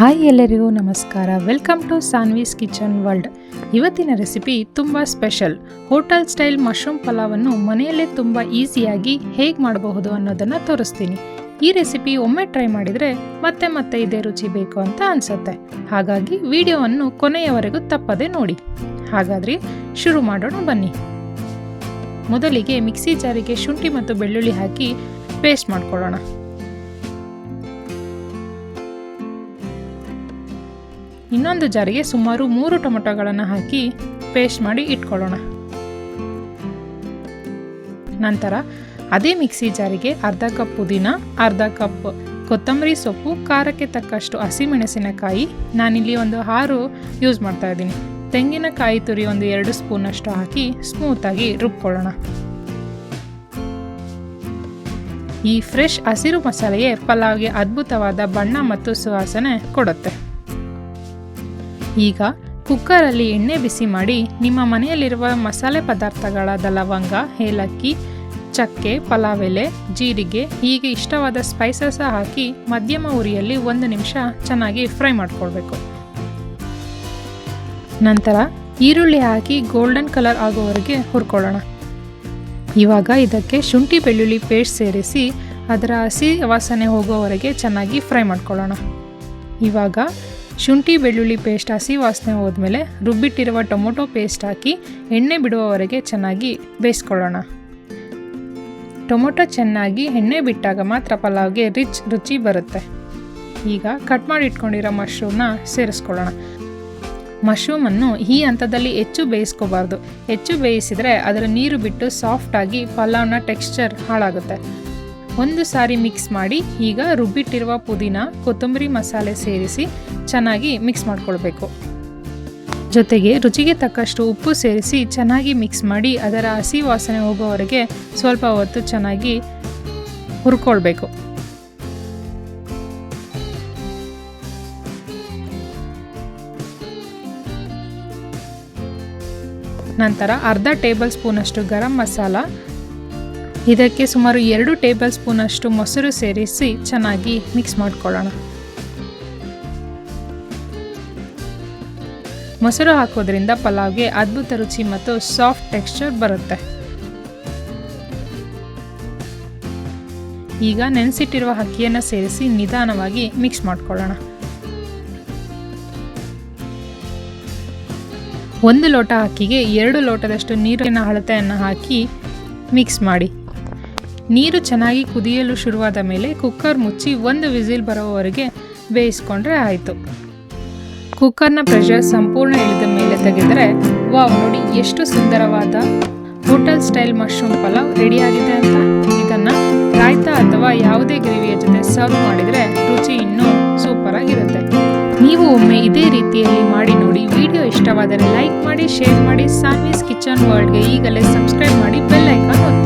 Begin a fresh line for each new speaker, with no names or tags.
Hi ಎಲ್ಲರಿಗೂ ನಮಸ್ಕಾರ. Welcome to Saanvi's kitchen world. ಇವತ್ತಿನ ರೆಸಿಪಿ ತುಂಬ ಸ್ಪೆಷಲ್. ಹೋಟೆಲ್ ಸ್ಟೈಲ್ ಮಶ್ರೂಮ್ ಪಲಾವನ್ನು ಮನೆಯಲ್ಲೇ ತುಂಬ ಈಸಿಯಾಗಿ ಹೇಗೆ ಮಾಡಬಹುದು ಅನ್ನೋದನ್ನು ತೋರಿಸ್ತೀನಿ. ಈ ರೆಸಿಪಿ ಒಮ್ಮೆ ಟ್ರೈ ಮಾಡಿದರೆ ಮತ್ತೆ ಮತ್ತೆ ಇದೇ ರುಚಿ ಬೇಕು ಅಂತ ಅನಿಸುತ್ತೆ. ಹಾಗಾಗಿ ವಿಡಿಯೋವನ್ನು ಕೊನೆಯವರೆಗೂ ತಪ್ಪದೆ ನೋಡಿ. ಹಾಗಾದರೆ ಶುರು ಮಾಡೋಣ ಬನ್ನಿ. ಮೊದಲಿಗೆ ಮಿಕ್ಸಿ ಜಾರಿಗೆ ಶುಂಠಿ ಮತ್ತು ಬೆಳ್ಳುಳ್ಳಿ ಹಾಕಿ ಪೇಸ್ಟ್ ಮಾಡ್ಕೊಳ್ಳೋಣ. ಇನ್ನೊಂದು ಜಾರಿಗೆ ಸುಮಾರು 3 ಟೊಮೆಟೊಗಳನ್ನು ಹಾಕಿ ಪೇಸ್ಟ್ ಮಾಡಿ ಇಟ್ಕೊಳ್ಳೋಣ. ನಂತರ ಅದೇ ಮಿಕ್ಸಿ ಜಾರಿಗೆ ಅರ್ಧ ಕಪ್ ಪುದೀನ, ಅರ್ಧ ಕಪ್ ಕೊತ್ತಂಬರಿ ಸೊಪ್ಪು, ಖಾರಕ್ಕೆ ತಕ್ಕಷ್ಟು ಹಸಿಮೆಣಸಿನಕಾಯಿ, ನಾನಿಲ್ಲಿ ಒಂದು 6 ಯೂಸ್ ಮಾಡ್ತಾ ಇದ್ದೀನಿ, ತೆಂಗಿನಕಾಯಿ ತುರಿ ಒಂದು 2 ಸ್ಪೂನಷ್ಟು ಹಾಕಿ ಸ್ಮೂತಾಗಿ ರುಬ್ಕೊಳ್ಳೋಣ. ಈ ಫ್ರೆಶ್ ಹಸಿರು ಮಸಾಲೆಯೇ ಪಲಾವ್ಗೆ ಅದ್ಭುತವಾದ ಬಣ್ಣ ಮತ್ತು ಸುವಾಸನೆ ಕೊಡುತ್ತೆ. ಈಗ ಕುಕ್ಕರಲ್ಲಿ ಎಣ್ಣೆ ಬಿಸಿ ಮಾಡಿ ನಿಮ್ಮ ಮನೆಯಲ್ಲಿರುವ ಮಸಾಲೆ ಪದಾರ್ಥಗಳಾದ ಲವಂಗ, ಏಲಕ್ಕಿ, ಚಕ್ಕೆ, ಪಲಾವ್ ಎಲೆ, ಜೀರಿಗೆ ಹೀಗೆ ಇಷ್ಟವಾದ ಸ್ಪೈಸಸ್ ಹಾಕಿ ಮಧ್ಯಮ ಉರಿಯಲ್ಲಿ 1 ನಿಮಿಷ ಚೆನ್ನಾಗಿ ಫ್ರೈ ಮಾಡ್ಕೊಳ್ಬೇಕು. ನಂತರ ಈರುಳ್ಳಿ ಹಾಕಿ ಗೋಲ್ಡನ್ ಕಲರ್ ಆಗೋವರೆಗೆ ಹುರ್ಕೊಳ್ಳೋಣ. ಇವಾಗ ಇದಕ್ಕೆ ಶುಂಠಿ ಬೆಳ್ಳುಳ್ಳಿ ಪೇಸ್ಟ್ ಸೇರಿಸಿ ಅದರ ಹಸಿ ವಾಸನೆ ಹೋಗೋವರೆಗೆ ಚೆನ್ನಾಗಿ ಫ್ರೈ ಮಾಡ್ಕೊಳ್ಳೋಣ. ಇವಾಗ ಶುಂಠಿ ಬೆಳ್ಳುಳ್ಳಿ ಪೇಸ್ಟ್ ಹಸಿ ವಾಸನೆ ಹೋದ್ಮೇಲೆ ರುಬ್ಬಿಟ್ಟಿರುವ ಟೊಮೊಟೊ ಪೇಸ್ಟ್ ಹಾಕಿ ಎಣ್ಣೆ ಬಿಡುವವರೆಗೆ ಚೆನ್ನಾಗಿ ಬೇಯಿಸ್ಕೊಳ್ಳೋಣ. ಟೊಮೊಟೊ ಚೆನ್ನಾಗಿ ಎಣ್ಣೆ ಬಿಟ್ಟಾಗ ಮಾತ್ರ ಪಲಾವ್ಗೆ ರಿಚ್ ರುಚಿ ಬರುತ್ತೆ. ಈಗ ಕಟ್ ಮಾಡಿ ಇಟ್ಕೊಂಡಿರೋ ಮಶ್ರೂಮ್ನ ಸೇರಿಸ್ಕೊಳ್ಳೋಣ. ಮಶ್ರೂಮನ್ನು ಈ ಹಂತದಲ್ಲಿ ಹೆಚ್ಚು ಬೇಯಿಸ್ಕೋಬಾರ್ದು. ಹೆಚ್ಚು ಬೇಯಿಸಿದರೆ ಅದರ ನೀರು ಬಿಟ್ಟು ಸಾಫ್ಟಾಗಿ ಪಲಾವ್ನ ಟೆಕ್ಸ್ಚರ್ ಹಾಳಾಗುತ್ತೆ. ಒಂದು ಸಾರಿ ಮಿಕ್ಸ್ ಮಾಡಿ ಈಗ ರುಬ್ಬಿಟ್ಟಿರುವ ಪುದೀನ, ಕೊತ್ತಂಬರಿ ಮಸಾಲೆ ಸೇರಿಸಿ ಚೆನ್ನಾಗಿ ಮಿಕ್ಸ್ ಮಾಡ್ಕೊಳ್ಬೇಕು. ಜೊತೆಗೆ ರುಚಿಗೆ ತಕ್ಕಷ್ಟು ಉಪ್ಪು ಸೇರಿಸಿ ಚೆನ್ನಾಗಿ ಮಿಕ್ಸ್ ಮಾಡಿ ಅದರ ಹಸಿ ವಾಸನೆ ಹೋಗೋವರೆಗೆ ಸ್ವಲ್ಪ ಹೊತ್ತು ಚೆನ್ನಾಗಿ ಹುರ್ಕೊಳ್ಬೇಕು. ನಂತರ ಅರ್ಧ ಟೇಬಲ್ ಸ್ಪೂನಷ್ಟು ಗರಂ ಮಸಾಲ, ಇದಕ್ಕೆ ಸುಮಾರು 2 ಟೇಬಲ್ ಸ್ಪೂನಷ್ಟು ಮೊಸರು ಸೇರಿಸಿ ಚೆನ್ನಾಗಿ ಮಿಕ್ಸ್ ಮಾಡ್ಕೊಳ್ಳೋಣ. ಮೊಸರು ಹಾಕೋದ್ರಿಂದ ಪಲಾವ್ಗೆ ಅದ್ಭುತ ರುಚಿ ಮತ್ತು ಸಾಫ್ಟ್ ಟೆಕ್ಸ್ಚರ್ ಬರುತ್ತೆ. ಈಗ ನೆನೆಸಿಟ್ಟಿರುವ ಅಕ್ಕಿಯನ್ನು ಸೇರಿಸಿ ನಿಧಾನವಾಗಿ ಮಿಕ್ಸ್ ಮಾಡ್ಕೊಳ್ಳೋಣ. 1 ಲೋಟ ಅಕ್ಕಿಗೆ 2 ಲೋಟದಷ್ಟು ನೀರಿನ ಅಳತೆಯನ್ನು ಹಾಕಿ ಮಿಕ್ಸ್ ಮಾಡಿ. ನೀರು ಚೆನ್ನಾಗಿ ಕುದಿಯಲು ಶುರುವಾದ ಮೇಲೆ ಕುಕ್ಕರ್ ಮುಚ್ಚಿ 1 ವಿಸಿಲ್ ಬರೋವರೆಗೆ ಬೇಯಿಸ್ಕೊಂಡ್ರೆ ಆಯಿತು. ಕುಕ್ಕರ್ನ ಪ್ರೆಷರ್ ಸಂಪೂರ್ಣ ಇಳಿದ ಮೇಲೆ ತೆಗೆದರೆ ವಾವ್, ನೋಡಿ ಎಷ್ಟು ಸುಂದರವಾದ ಹೋಟೆಲ್ ಸ್ಟೈಲ್ ಮಶ್ರೂಮ್ ಪಲಾವ್ ರೆಡಿಯಾಗಿದೆ ಅಂತ. ಇದನ್ನು ರಾಯ್ತಾ ಅಥವಾ ಯಾವುದೇ ಗ್ರೇವಿಯ ಜೊತೆ ಸರ್ವ್ ಮಾಡಿದರೆ ರುಚಿ ಇನ್ನೂ ಸೂಪರ್ ಆಗಿರುತ್ತೆ. ನೀವು ಒಮ್ಮೆ ಇದೇ ರೀತಿಯಲ್ಲಿ ಮಾಡಿ ನೋಡಿ. ವಿಡಿಯೋ ಇಷ್ಟವಾದರೆ ಲೈಕ್ ಮಾಡಿ, ಶೇರ್ ಮಾಡಿ. ಸಾನ್ವೀಸ್ ಕಿಚನ್ ವರ್ಲ್ಡ್ಗೆ ಈಗಲೇ ಸಬ್ಸ್ಕ್ರೈಬ್ ಮಾಡಿ, ಬೆಲ್ ಐಕಾನ್ ಒತ್ತಿ.